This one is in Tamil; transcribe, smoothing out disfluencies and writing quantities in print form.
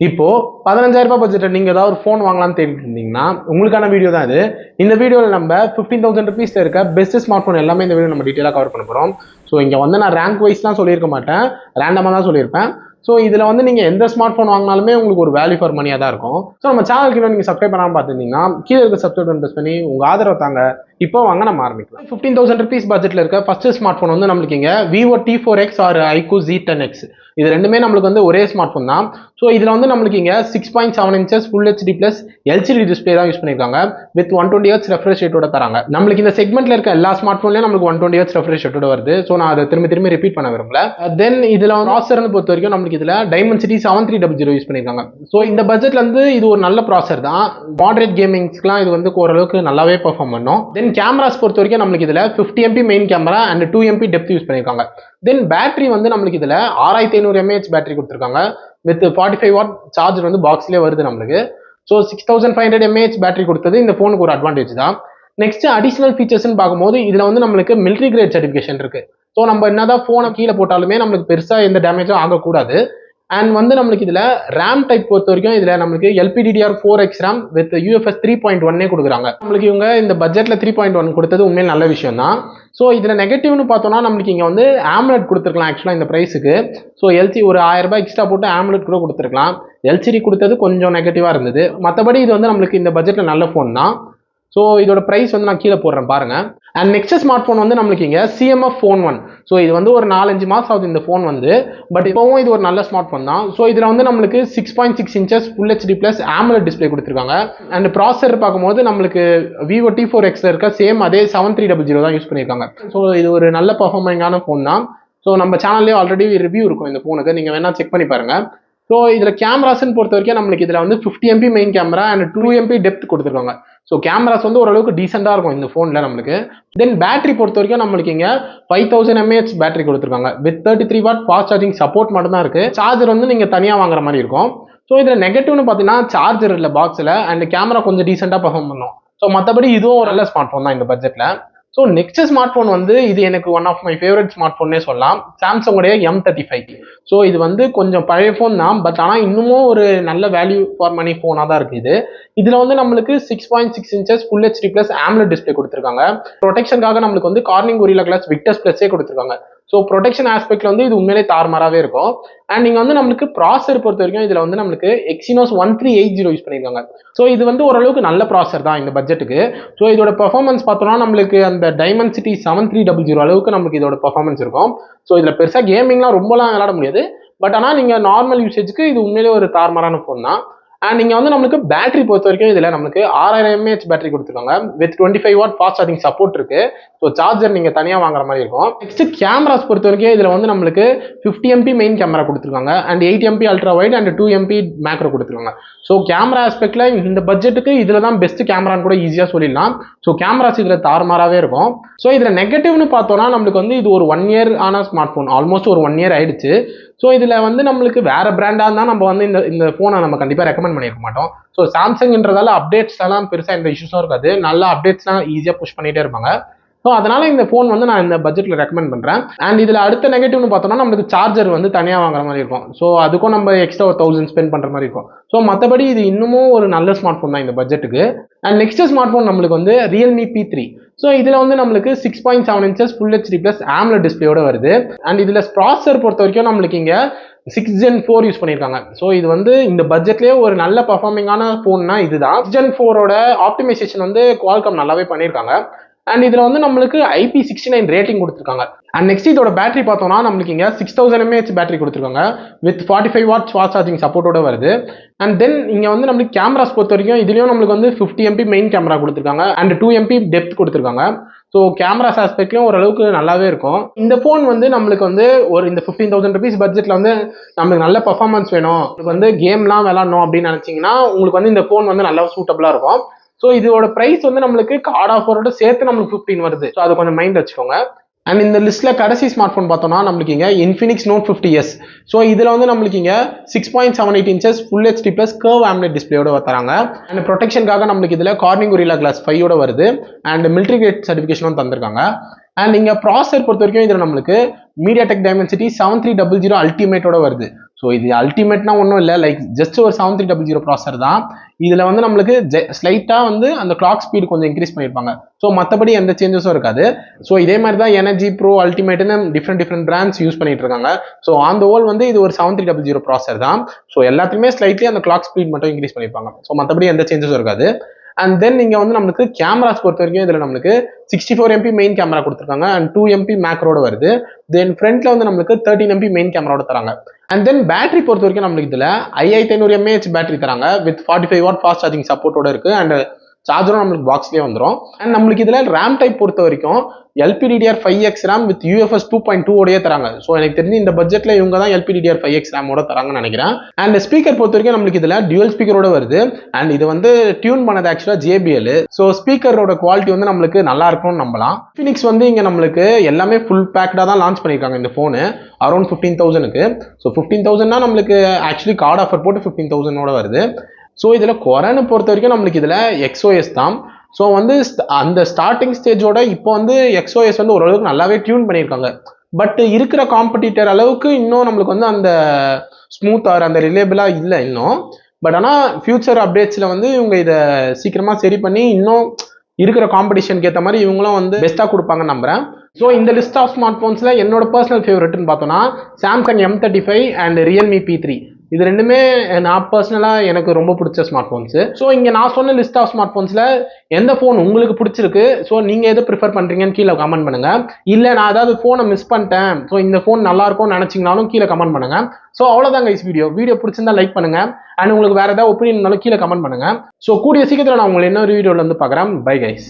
இப்போ 15,000 பட்ஜெட்டில் நீங்கள் ஏதாவது ஒரு ஃபோன் வாங்கலாம்னு தேடிட்டு இருந்தீங்கன்னா உங்களுக்கான வீடியோ தான் இது. இந்த வீடியோவில் நம்ம 15,000 ருபீஸில் இருக்க பெஸ்ட் ஸ்மார்ட் ஃபோன் எல்லாமே இந்த வீடியோ நம்ம டீட்டெயிலாக கவர் பண்ண போகிறோம். ஸோ இங்கே வந்து நான் ரேங்க் வைஸ்லாம் சொல்லியிருக்க மாட்டேன், ரேண்டமாக தான் சொல்லியிருப்பேன். ஸோ இதில் வந்து நீங்கள் எந்த ஸ்மார்ட் ஃபோன் வாங்கினாலுமே உங்களுக்கு ஒரு வேல்யூ ஃபார் மணியாக தான் இருக்கும். ஸோ நம்ம சேனலுக்கு இன்னும் நீங்கள் சப்ஸ்கிரைப் பண்ணாமல் பார்த்துருந்தீங்கன்னா கீழே இருக்க சப்ஸ்கிரைப் ப்ரெஸ் பண்ணி உங்கள் ஆதரவு தாங்க. இப்போ வாங்க நம்ம ஆரம்பிக்கலாம். 15,000 ருபீஸ் பட்ஜெட்டில் இருக்க ஃபர்ஸ்ட் ஸ்மார்ட் ஃபோன் வந்து நம்மளுக்கு இங்கே Vivo T4X R iQOO Z10X. இது ரெண்டுமே நம்மளுக்கு வந்து ஒரே ஸ்மார்ட் ஃபோன் தான். ஸோ இதில் வந்து நம்மளுக்கு இங்கே 6.7 inches full HD plus LCD display தான் யூஸ் பண்ணியிருக்காங்க. வித் 120 Hz ரெஃப்ரெஷ் ரேட்டோட தராங்க. நம்மளுக்கு இந்த செக்மெண்ட்ல இருக்க எல்லா ஸ்மார்ட் ஃபோன்லேயும் நம்மளுக்கு 120 Hz ரெஃப்ரெஷ் ரேட்டோட வருது. ஸோ நான் அதை திரும்பி ரிப்பீட் பண்ண விரும்பல. தென் இதில் ப்ராசர்னு பொறுத்த வரைக்கும் நம்மளுக்கு இதில் Dimensity 7300 யூஸ் பண்ணியிருக்காங்க. ஸோ இந்த பட்ஜெட்ல வந்து இது ஒரு நல்ல ப்ராசர் தான். மாடரேட் கேமிங்ஸ்க்குலாம் இது வந்து ஓரளவுக்கு நல்லாவே பெர்ஃபார்ம் பண்ணும். தென் கேமராஸ் பொறுத்த வரைக்கும் நம்மளுக்கு இதில் 50 MP main camera and 2 MP depth use பண்ணியிருக்காங்க. தென் பேட்டரி வந்து நம்மளுக்கு இதில் 6500 mAh பேட்டரி கொடுத்துருக்காங்க. வித் 45 வாட் சார்ஜர் வந்து பாக்ஸ்லேயே வருது நம்மளுக்கு. ஸோ 6500 mAh பேட்டரி கொடுத்தது இந்த ஃபோனுக்கு ஒரு அட்வான்டேஜ் தான். நெக்ஸ்ட் அடிஷனல் ஃபீச்சர்ஸ்னு பார்க்கும்போது இதில் வந்து நம்மளுக்கு மிலிட்ரி கிரேட் சர்டிஃபிகேஷன் இருக்கு. ஸோ நம்ம என்னதான் ஃபோனை கீழே போட்டாலுமே நம்மளுக்கு பெருசாக எந்த டேமேஜும் ஆகக்கூடாது. அண்ட் வந்து நம்மளுக்கு இதில் ரேம் டைப் பொறுத்த வரைக்கும் இதில் நம்மளுக்கு LPDDR4X RAM வித் UFS 3.1 கொடுக்குறாங்க. நம்மளுக்கு இவங்க இந்த பட்ஜெட்டில் 3.1 கொடுத்தது உண்மையில் நல்ல விஷயம் தான். ஸோ இதில் நெகட்டிவ்னு பார்த்தோம்னா நம்மளுக்கு இங்கே வந்து AMOLED கொடுத்துருக்கலாம் ஆக்சுவலாக இந்த ப்ரைஸுக்கு. ஸோ ஒரு 1000 ரூபாய் எக்ஸ்ட்ரா போட்டு AMOLED கூட கொடுத்துருக்கலாம். LCD கொடுத்தது கொஞ்சம் நெகட்டிவாக இருந்தது. மற்றபடி இது வந்து நம்மளுக்கு இந்த பட்ஜெட்டில் நல்ல ஃபோன் தான். ஸோ இதோட ப்ரைஸ் வந்து நான் கீழே போடுறேன் பாருங்க. அண்ட் நெக்ஸ்ட் ஸ்மார்ட் ஃபோன் வந்து நம்மளுக்கு இங்கே CMF Phone 1. ஸோ இது வந்து ஒரு 4-5 மாதம் ஆகுது இந்த ஃபோன் வந்து. பட் இப்போவும் இது ஒரு நல்ல ஸ்மார்ட் ஃபோன் தான். ஸோ இதில் வந்து நம்மளுக்கு 6.6 inches full HD plus AMOLED display கொடுத்துருக்காங்க. அண்ட் ப்ராசர் பார்க்கும்போது நம்மளுக்கு Vivo T4X இருக்க சேம் அதே 7300 தான் யூஸ் பண்ணியிருக்காங்க. ஸோ இது ஒரு நல்ல பர்ஃபார்மிங்கான ஃபோன் தான். ஸோ நம்ம சேனல்லேயே ஆல்ரெடி ரிவ்யூ இருக்கும் இந்த ஃபோனுக்கு, நீங்கள் வேணால் செக் பண்ணி பாருங்க. ஸோ இதில் கேமராஸ்ன்னு பொறுத்த வரைக்கும் நம்மளுக்கு இதில் வந்து 50 MP main camera and 2 MP depth கொடுத்துருக்காங்க. ஸோ கேமராஸ் வந்து ஓரளவுக்கு டீசெண்டாக இருக்கும் இந்த ஃபோனில் நம்மளுக்கு. தென் பேட்டரி பொறுத்த வரைக்கும் நம்மளுக்கு இங்கே 5000 mAh பேட்டரி கொடுத்துருக்காங்க. With 33 watt fast charging support மட்டும் தான் இருக்குது. சார்ஜர் வந்து நீங்கள் தனியாக வாங்குற மாதிரி இருக்கும். ஸோ இதில் நெகட்டிவ்னு பார்த்தீங்கன்னா சார்ஜர் இல்லை பாக்ஸில், அண்ட் கேமரா கொஞ்சம் டீசெண்டாக பர்ஃபார்ம் பண்ணும். ஸோ மற்றபடி இதுவும் ஒரு நல்ல ஸ்மார்ட் ஃபோன் தான் இந்த பட்ஜெட்டில். ஸோ நெக்ஸ்ட் ஸ்மார்ட் ஃபோன் வந்து இது எனக்கு one of my favourite smart ஃபோன்னே சொல்லலாம், சாம்சங்குடைய M35. ஸோ இது வந்து கொஞ்சம் பழைய ஃபோன் தான், பட் ஆனால் இன்னமும் ஒரு நல்ல வேல்யூ ஃபார் மணி ஃபோனாக தான் இருக்குது. இதில் வந்து நம்மளுக்கு 6.6 inches full HD plus AMOLED display கொடுத்துருக்காங்க. ப்ரொடெக்ஷனுக்காக நம்மளுக்கு வந்து Corning Gorilla Glass Victus ப்ளஸே கொடுத்துருக்காங்க. ஸோ ப்ரொடெக்ஷன் ஆஸ்பெக்ட்ல வந்து இது உண்மையிலே தாறுமாறாவே இருக்கும். அண்ட் நீங்கள் வந்து நம்மளுக்கு ப்ராசர் பொறுத்த வரைக்கும் இதில் வந்து நம்மளுக்கு Exynos 1380 யூஸ் பண்ணியிருக்காங்க. ஸோ இது வந்து ஓரளவுக்கு நல்ல ப்ராசர் தான் இந்த பட்ஜெட்டுக்கு. ஸோ இதோட பெர்ஃபார்மன்ஸ் பார்த்தோம்னா நம்மளுக்கு அந்த Dimensity 7300 அளவுக்கு நம்மளுக்கு இதோட பெர்ஃபார்மன்ஸ் இருக்கும். ஸோ இதில் பெருசாக கேமிங்லாம் ரொம்பலாம் விளையாட முடியாது. பட் ஆனால் நீங்கள் நார்மல் யூசேஜுக்கு இது உண்மையிலே ஒரு தாறுமாறான ஃபோன் தான். அண்ட் நீங்கள் வந்து நம்மளுக்கு பேட்டரி பொறுத்த வரைக்கும் இதில் நம்மளுக்கு 6000 mAh பேட்டரி கொடுத்துருக்காங்க. With 25 watt fast charging support இருக்கு. ஸோ சார்ஜர் நீங்கள் தனியாக வாங்குற மாதிரி இருக்கும். நெக்ஸ்ட் கேமராஸ் பொறுத்த வரைக்கும் இதில் வந்து நம்மளுக்கு 50 MP மெயின் கேமரா கொடுத்துருக்காங்க. And 8 MP ultra wide and 2 MP macro கொடுத்துருக்காங்க. ஸோ கேமரா ஆஸ்பெக்ட்ல இந்த பட்ஜெட்டுக்கு இதில் தான் பெஸ்ட் கேமரான்னு கூட ஈஸியாக சொல்லிடலாம். ஸோ கேமராஸ் இதில் தாறுமாறாவே இருக்கும். ஸோ இதில் நெகட்டிவ்னு பார்த்தோம்னா நம்மளுக்கு வந்து இது ஒரு 1 year ஆன ஸ்மார்ட் ஃபோன், ஆல்மோஸ்ட் ஒரு 1 year ஆயிடுச்சு. ஸோ இதில் வந்து நம்மளுக்கு வேற பிராண்டாக இருந்தால் நம்ம வந்து இந்த ஃபோனை நம்ம கண்டிப்பாக ரெக்கமெண்ட் பண்ணியிருக்க மாட்டோம். ஸோ சாம்சங்ன்றதால அப்டேட்ஸ் எல்லாம் பெருசாக எந்த இஷ்யூஸும் இருக்காது, நல்ல அப்டேட்ஸ்லாம் ஈஸியாக புஷ் பண்ணிகிட்டே இருப்பாங்க. ஸோ அதனால இந்த ஃபோன் வந்து நான் இந்த பட்ஜெட்டில் ரெக்கமெண்ட் பண்ணுறேன். அண்ட் இதில் அடுத்த நெகட்டிவ்னு பார்த்தோம்னா நம்மளுக்கு சார்ஜர் வந்து தனியாக வாங்குற மாதிரி இருக்கும். ஸோ அதுக்கும் நம்ம எக்ஸ்ட்ரா 1000 ஸ்பெண்ட் பண்ணுற மாதிரி இருக்கும். ஸோ மற்றபடி இது இன்னமும் ஒரு நல்ல ஸ்மார்ட் ஃபோன் தான் இந்த பட்ஜெட்டுக்கு. அண்ட் நெக்ஸ்ட் ஸ்மார்ட் ஃபோன் நம்மளுக்கு வந்து Realme P3. ஸோ இதில் வந்து நம்மளுக்கு 6.7 inches full HD plus AMOLED டிஸ்பிளேயோட வருது. அண்ட் இதில் ப்ராசர் பொறுத்த வரைக்கும் நம்மளுக்கு இங்கே 6 Gen 4 யூஸ் பண்ணியிருக்காங்க. ஸோ இது வந்து இந்த பட்ஜெட்லேயே ஒரு நல்ல பர்ஃபார்மிங்கான ஃபோன்னா இதுதான். 6 Gen 4ஓட ஆப்டிமைசேஷன் வந்து Qualcomm நல்லாவே பண்ணியிருக்காங்க. அண்ட் இதில் வந்து நம்மளுக்கு IP69 ரேட்டிங் கொடுத்துருக்காங்க. அண்ட் நெக்ஸ்ட் இதோட பேட்டரி பார்த்தோம்னா நம்மளுக்கு இங்கே 6000 mAh பேட்டரி கொடுத்துருக்காங்க. வித் 45 வாட் ஃபாஸ்ட் சார்ஜிங் சப்போர்ட்டோட வருது. அண்ட் தென் இங்கே வந்து நம்மளுக்கு கேமராஸ் பொறுத்த வரைக்கும் இதுலேயும் நம்மளுக்கு வந்து 50 MP மெயின் கேமரா கொடுத்துருக்காங்க அண்ட் 2 MP டெப்த் கொடுத்துருக்காங்க. ஸோ கேமராஸ் ஆஸ்பெக்ட்லையும் ஓரளவுக்கு நல்லாவே இருக்கும். இந்த ஃபோன் வந்து நம்மளுக்கு வந்து ஒரு இந்த 15,000 ருபீஸ் பட்ஜெட்டில் வந்து நம்மளுக்கு நல்ல பர்ஃபார்மன்ஸ் வேணும், உங்களுக்கு வந்து கேம்லாம் விளாடணும் அப்படின்னு நினச்சிங்கன்னா உங்களுக்கு வந்து இந்த ஃபோன் வந்து நல்லா சூட்டபுளாக இருக்கும். ஸோ இதோட ப்ரைஸ் வந்து நம்மளுக்கு கார்ட் ஆஃபரோட சேர்த்து நம்மளுக்கு 15 வருது. ஸோ அதை கொஞ்சம் மைண்ட் வச்சுக்கோங்க. அண்ட் இந்த லிஸ்ட்டில் கடைசி ஸ்மார்ட் ஃபோன் பார்த்தோம்னா நம்மளுக்கு இங்கே Infinix Note 50s. ஸோ இதில் வந்து நம்மளுக்கு இங்கே 6.78 inches full HD plus curve AMOLED டிஸ்பிளேயோட தராங்க. அண்ட் ப்ரொடெக்ஷனுக்காக நம்மளுக்கு இதில் Corning Gorilla Glass 5 வருது. அண்ட் மிலிட்ரி கிரேட் சர்டிஃபிகேஷனும் தந்திருக்காங்க. அண்ட் இங்கே ப்ராசர் பொறுத்த வரைக்கும் இதில் நம்மளுக்கு MediaTek Dimensity 7300 அல்டிமேட்டோட வருது. ஸோ இது அல்டிமேட்னா ஒன்றும் இல்லை, லைக் ஜஸ்ட் ஒரு 7300 ப்ராசர் தான். இதில் வந்து நம்மளுக்கு ஸ்லைட்டாக வந்து அந்த கிளாக் ஸ்பீடு கொஞ்சம் இன்க்ரீஸ் பண்ணியிருப்பாங்க. ஸோ மற்றபடி எந்த சேஞ்சஸும் இருக்காது. ஸோ இதே மாதிரி தான் எனர்ஜி ப்ரோ அல்டிமேட்னு டிஃப்ரெண்ட் பிராண்ட்ஸ் யூஸ் பண்ணிட்டு இருக்காங்க. ஸோ ஆன் த ஹோல் வந்து இது ஒரு 7300 ப்ராசர் தான். ஸோ எல்லாத்துலேயுமே ஸ்லைட்லி அந்த கிளாக் ஸ்பீட் மட்டும் இன்க்ரீஸ் பண்ணியிருப்பாங்க. ஸோ மற்றபடி எந்த சேஞ்சஸும் இருக்காது. அண்ட் தென் இங்கே வந்து நம்மளுக்கு கேமராஸ் பொறுத்த வரைக்கும் இதில் நம்மளுக்கு 64 MP மெயின் கேமரா கொடுத்துருக்காங்க அண்ட் 2 MP மேக்ரோட வருது. தென் ஃப்ரண்ட்ல வந்து நம்மளுக்கு 13 MP மெயின் கேமராவோட தராங்க. அண்ட் தென் பேட்டரி பொறுத்த வரைக்கும் நம்மளுக்கு இதில் 5500 mAh பேட்டரி தராங்க வித் 45 வாட் ஃபாஸ்ட் சார்ஜிங் சப்போர்ட்டோட இருக்கு. அண்ட் சார்ஜரும் நம்மளுக்கு பாக்ஸ்லேயே வந்துடும். அண்ட் நம்மளுக்கு இதில் ரேம் டைப் பொறுத்த வரைக்கும் LPDDR5X RAM வித் UFS 2.2 ஓடயே தராங்க. ஸோ எனக்கு தெரிஞ்சு இந்த பட்ஜெட்ல இவங்க தான் LPDDR5X RAM ஓட தராங்கன்னு நினைக்கிறேன். அண்ட் ஸ்பீக்கர் பொறுத்த வரைக்கும் நம்மளுக்கு இதில் டியூவல் ஸ்பீக்கரோட வருது. அண்ட் இது வந்து டியூன் பண்ணது ஆக்சுவலா JBL. ஸோ ஸ்பீக்கரோட குவாலிட்டி வந்து நம்மளுக்கு நல்லா இருக்கும்னு நம்பலாம். Infinix வந்து இங்க நம்மளுக்கு எல்லாமே ஃபுல் பேக்டா தான் லான்ச் பண்ணிருக்காங்க இந்த போனு அரௌண்ட் 15,000க்கு. ஸோ 15,000னா நம்மளுக்கு ஆக்சுவலி கார்டு ஆஃபர் போட்டு 15,000ஓட வருது. ஸோ இதில் குறைன்னு பொறுத்த வரைக்கும் நம்மளுக்கு இதில் XOS தான். ஸோ வந்து அந்த ஸ்டார்டிங் ஸ்டேஜோட இப்போ வந்து XOS வந்து ஓரளவுக்கு நல்லாவே டியூன் பண்ணியிருக்காங்க. பட் இருக்கிற காம்படிட்டர் அளவுக்கு இன்னும் நம்மளுக்கு வந்து அந்த ஸ்மூத்தாக அந்த ரிலேபிளாக இல்லை இன்னும். பட் ஆனால் ஃபியூச்சர் அப்டேட்ஸில் வந்து இவங்க இதை சீக்கிரமாக சரி பண்ணி இன்னும் இருக்கிற காம்படிஷனுக்கு ஏற்ற மாதிரி இவங்களும் வந்து பெஸ்ட்டாக கொடுப்பாங்கன்னு நம்புறேன். ஸோ இந்த லிஸ்ட் ஆஃப் ஸ்மார்ட் ஃபோன்ஸில் என்னோட பர்சனல் ஃபேவரட்னு பார்த்தோன்னா Samsung M35 and Realme P3. இது ரெண்டுமே நான் பர்சனலாக எனக்கு ரொம்ப பிடிச்ச ஸ்மார்ட் ஃபோன்ஸு. ஸோ இங்கே நான் சொன்ன லிஸ்ட் ஆஃப் ஸ்மார்ட் ஃபோன்ஸில் எந்த ஃபோன் உங்களுக்கு பிடிச்சிருக்கு, ஸோ நீங்கள் எது ப்ரிஃபர் பண்ணுறீங்கன்னு கீழே கமெண்ட் பண்ணுங்கள். இல்லை நான் ஏதாவது ஃபோனை மிஸ் பண்ணிட்டேன், ஸோ இந்த ஃபோன் நல்லா இருக்கும்னு நினச்சிங்கனாலும் கீழே கமெண்ட் பண்ணுங்கள். ஸோ அவ்வளோதாங்க இஸ் வீடியோ பிடிச்சிருந்தா லைக் பண்ணுங்கள். அண்ட் உங்களுக்கு வேறு ஏதாவது ஒப்பீனியன் இருந்தாலும் கீழே கமெண்ட் பண்ணுங்கள். ஸோ கூடிய சீக்கிரத்தில் நான் உங்களை இன்னொரு வீடியோவில் வந்து பார்க்குறேன். Bye guys.